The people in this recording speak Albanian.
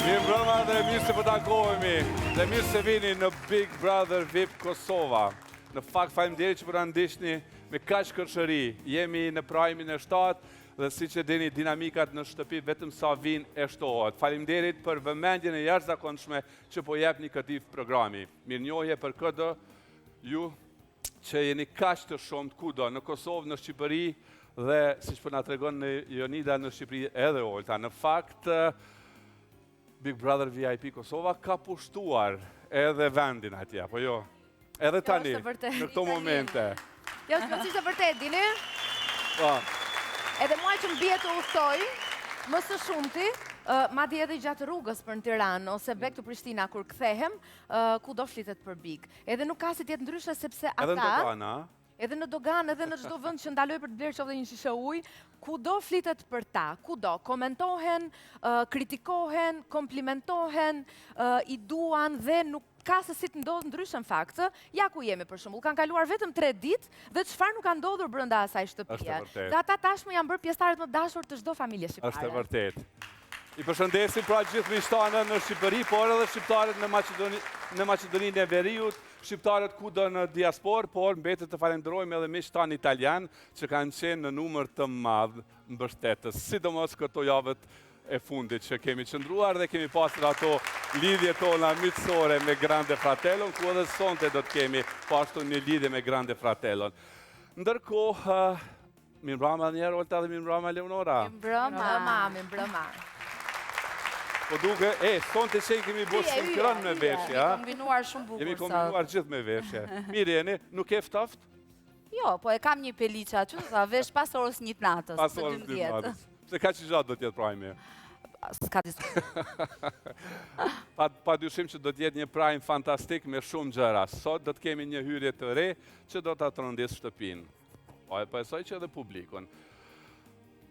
Mirë mbrëma dhe mirë se po takohemi. Dhe mirë se vini në Big Brother VIP Kosova. Në fakt faleminderit që po na ndiqni me kaq kërshëri. Jemi në prajmin e 7 dhe siç e dini dinamikat në shtëpi vetëm sa vinë e shtohet. Faleminderit për vëmendjen e jashtëzakonshme që po jepni këtij programi. Mirënjohje për këtë ju që jeni kaq të shumt kudo në Kosovë, në Shqipëri dhe siç po na tregon Jonida në Shqipëri edhe Olta. Në fakt Big Brother VIP Kosova ka pushtuar edhe vendin atje, apo jo? Edhe tani, në këto momente. Jo, është vërtet, dini? Po. Edhe mua që më bie të udhtoj, më së shumti, madje edhe gjatë rrugës për në Tiranë ose back to Prishtina kur kthehem, ku do flitet për Big. Edhe nuk ka si tjetë ndryshe sepse ata... Edhe në Dogana, edhe në Dogan, edhe në çdo vend që ndaloj për të blerë qoftë një shishe ujë, kudo flitet për ta, kudo komentohen, kritikohen, komplimentohen, i duan dhe nuk ka se si të ndodhë ndryshë në fakt. Ja ku jemi për shembull, kanë kaluar vetëm 3 ditë dhe çfarë nuk ka ndodhur brenda asaj shtëpie. Dhe ata tashmë janë bërë pjesëtarët më dashur të çdo familje shqiptare. Është e vërtet. I përshëndesim pra gjithë miqtanët në Shqipëri, por edhe shqiptarët në Maqedoninë e Veriut, shqiptarët kudo në diasporë, por mbetet të falenderojmë edhe miqtan italian që kanë qenë në numër të madh mbështetës, sidomos këto javët e fundit që kemi qëndruar dhe kemi pasur ato lidhje tona miqësore me Grande Fratellon, ku edhe sonte do të kemi pashtu një lidhje me Grande Fratellon. Ndërkohë, mirëmbrëma njerë Olta dhe mirëmbrëma Leonora. Mirëmbrëma. Po duke, sonte që kemi bërë sinkron me veshje, ha? Jemi kombinuar shumë bukur. Jemi kombinuar gjithë me veshje. Mirë jeni, nuk e ftoft? Jo, po e kam një peliqa që sa vesh pas orës 1 natës. Pas orës 1 natës. Se ka që gjatë do t'jetë prajme? S'ka diskutim. Pa dyshim që do t'jetë një prajmë fantastik me shumë gjëra. Sot do t'kemi një hyrje të re që do t'a të rëndis shtëpinë. Po e pësoj që edhe publikun.